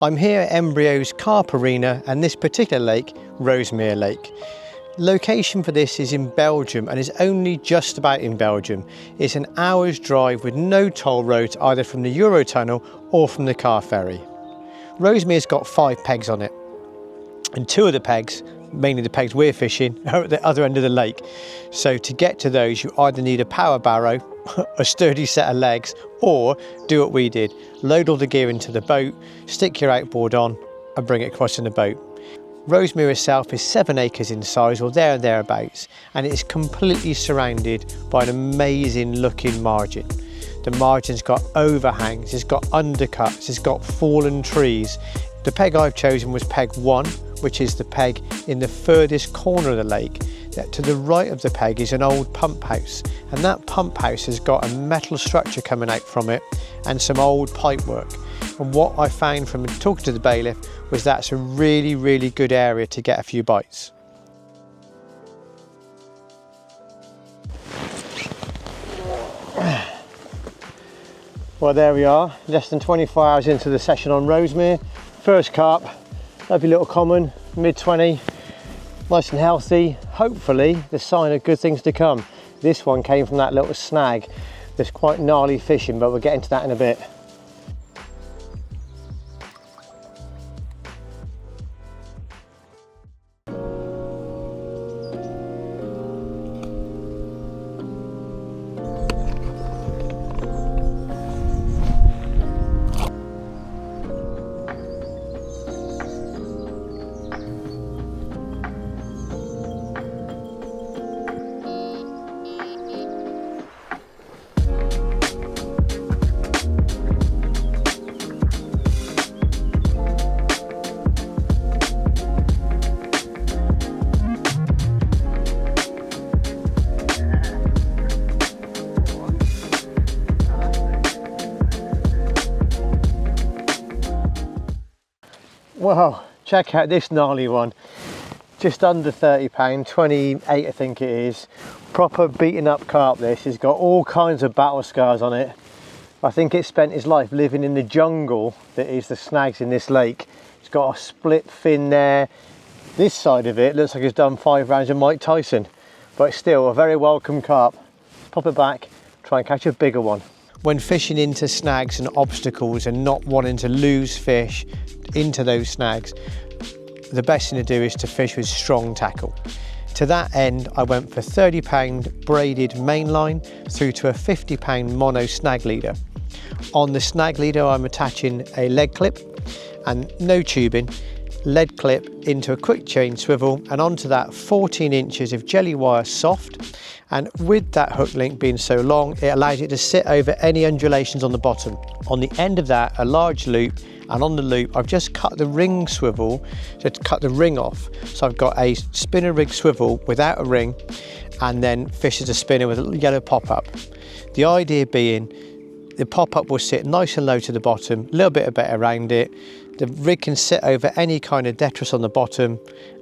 I'm here at Embryo's Carparena and this particular lake, Rosemere Lake. Location for this is in Belgium and is only just about in Belgium. It's an hour's drive with no toll roads either from the Eurotunnel or from the car ferry. Rosemere's got 5 pegs on it, and 2 of the pegs, mainly the pegs we're fishing, are at the other end of the lake. So to get to those you either need a power barrow, a sturdy set of legs, or do what we did, load all the gear into the boat, stick your outboard on and bring it across in the boat. Rosemere itself is 7 acres in size or there and thereabouts, and it is completely surrounded by an amazing looking margin. The margin's got overhangs, it's got undercuts, it's got fallen trees. The peg I've chosen was peg 1, which is the peg in the furthest corner of the lake. To the right of the peg is an old pump house, and that pump house has got a metal structure coming out from it and some old pipe work. And what I found from talking to the bailiff was that's a really good area to get a few bites. Well, there we are, less than 24 hours into the session on Rosemere. First carp, lovely little common, mid-20, nice and healthy. Hopefully the sign of good things to come. This one came from that little snag. There's quite gnarly fishing, but we'll get into that in a bit. Wow, check out this gnarly one. Just under £30, 28 I think it is. Proper beaten up carp this. It's got all kinds of battle scars on it. I think it spent its life living in the jungle that is the snags in this lake. It's got a split fin there. This side of it looks like it's done 5 rounds of Mike Tyson, but it's still a very welcome carp. Pop it back, try and catch a bigger one. When fishing into snags and obstacles and not wanting to lose fish into those snags, the best thing to do is to fish with strong tackle. To that end, I went for £30 braided mainline through to a £50 mono snag leader. On the snag leader I'm attaching a lead clip and no tubing, lead clip into a quick chain swivel, and onto that 14 inches of jelly wire soft, and with that hook link being so long it allows it to sit over any undulations on the bottom. On the end of that a large loop, and on the loop I've just cut the ring swivel to cut the ring off, so I've got a spinner rig swivel without a ring and then fish as a spinner with a yellow pop-up. The idea being the pop-up will sit nice and low to the bottom, a little bit of bait around it, the rig can sit over any kind of detritus on the bottom,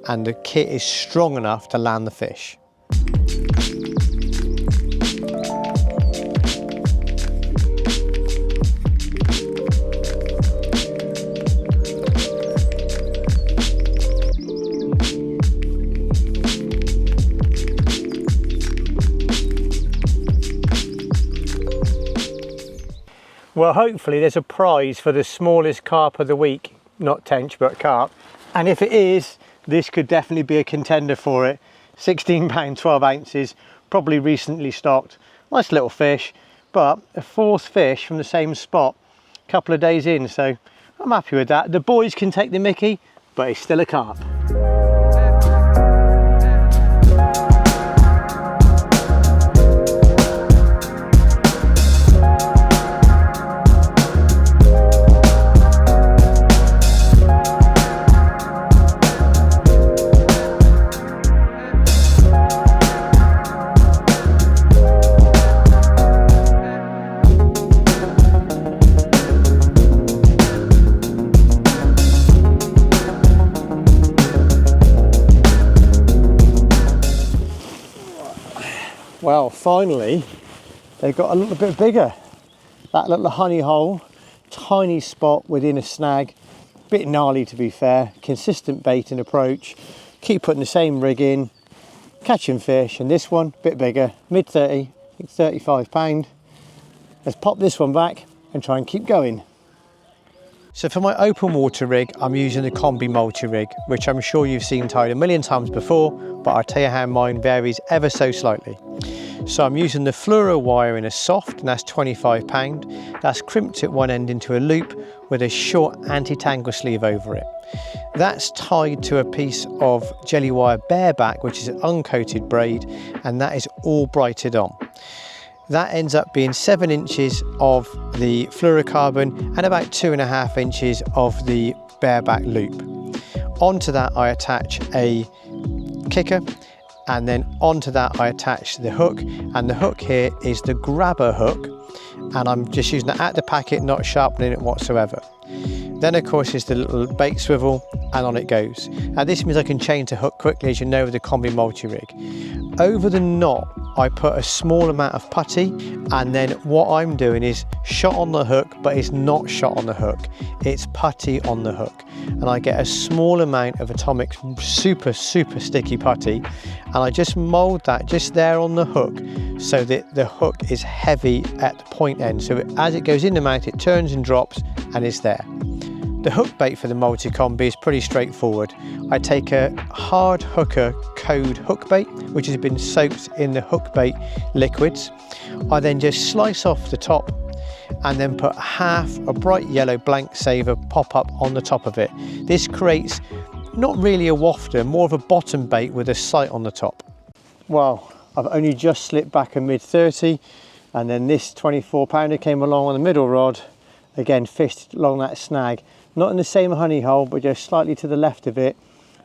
and the kit is strong enough to land the fish. Well, hopefully there's a prize for the smallest carp of the week, not tench but carp, and if it is, this could definitely be a contender for it. £16, 12 ounces, probably recently stocked. Nice little fish, but a 4th fish from the same spot a couple of days in, so I'm happy with that. The boys can take the mickey, but it's still a carp. Well, finally, they got a little bit bigger. That little honey hole, tiny spot within a snag, Bit gnarly to be fair, consistent bait and approach, keep putting the same rig in, catching fish, and this one, a bit bigger, mid 30, I think 35 pound. Let's pop this one back and try and keep going. So for my open water rig, I'm using the Combi multi-rig, which I'm sure you've seen tied a million times before, but I'll tell you how mine varies ever so slightly. So I'm using the fluoro wire in a soft, and that's 25 pound. That's crimped at one end into a loop with a short anti-tangle sleeve over it. That's tied to a piece of jelly wire bareback, which is an uncoated braid, and that is all brighted on. That ends up being 7 inches of the fluorocarbon and about 2.5 inches of the bareback loop. Onto that I attach a kicker, and then onto that I attach the hook, and the hook here is the grabber hook, and I'm just using it at the packet, not sharpening it whatsoever. Then of course is the little bait swivel, and on it goes. Now this means I can change the hook quickly, as you know, with the Combi multi-rig. Over the knot I put a small amount of putty, and then what I'm doing is shot on the hook, but it's not shot on the hook, it's putty on the hook. And I get a small amount of Atomic super sticky putty, and I just mould that just there on the hook so that the hook is heavy at the point end, so as it goes in the mouth it turns and drops and is there. The hook bait for the multi-combi is pretty straightforward. I take a hard hooker code hook bait, which has been soaked in the hook bait liquids. I then just slice off the top and then put half a bright yellow blank saver pop up on the top of it. This creates not really a wafter, more of a bottom bait with a sight on the top. Well, I've only just slipped back a mid 30, and then this 24 pounder came along on the middle rod, again fished along that snag. Not in the same honey hole, but just slightly to the left of it.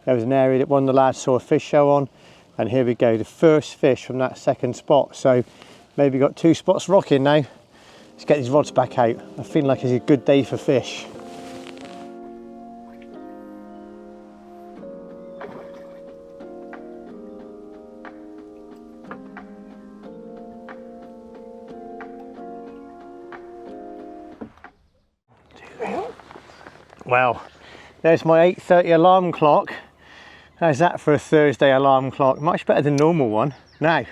There was an area that one of the lads saw a fish show on, and here we go, the first fish from that second spot. So maybe got 2 spots rocking now. Let's get these rods back out. I feel like it's a good day for fish. Well, there's my 8:30 alarm clock. How's that for a Thursday alarm clock? Much better than normal one. Now,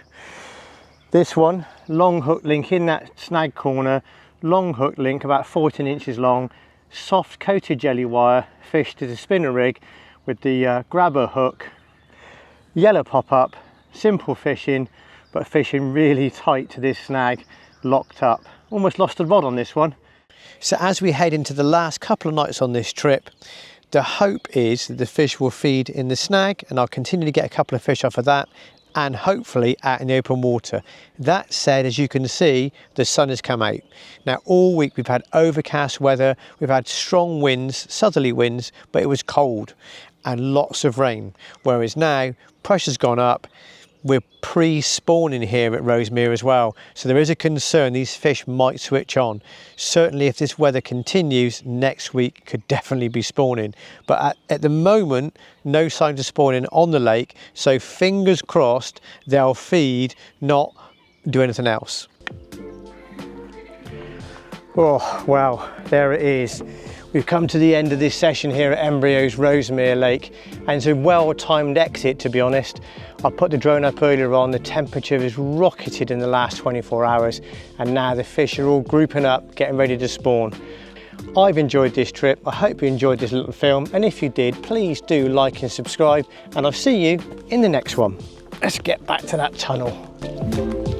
this one, long hook link in that snag corner, long hook link about 14 inches long, soft coated jelly wire, fished to the spinner rig with the grabber hook, yellow pop up, simple fishing, but fishing really tight to this snag, locked up. Almost lost the rod on this one. So as we head into the last couple of nights on this trip, the hope is that the fish will feed in the snag, and I'll continue to get a couple of fish off of that, and hopefully out in the open water. That said, as you can see, the sun has come out. Now all week we've had overcast weather, we've had strong winds, southerly winds, but it was cold and lots of rain. Whereas now, pressure's gone up, we're pre-spawning here at Rosemere as well, so there is a concern these fish might switch on. Certainly if this weather continues, next week could definitely be spawning, but at the moment no signs of spawning on the lake, so fingers crossed they'll feed, not do anything else. Oh wow, there it is. We've come to the end of this session here at Embryo's Rosemere Lake, and it's a well-timed exit, to be honest. I put the drone up earlier on, the temperature has rocketed in the last 24 hours, and now the fish are all grouping up, getting ready to spawn. I've enjoyed this trip. I hope you enjoyed this little film, and if you did, please do like and subscribe, and I'll see you in the next one. Let's get back to that tunnel.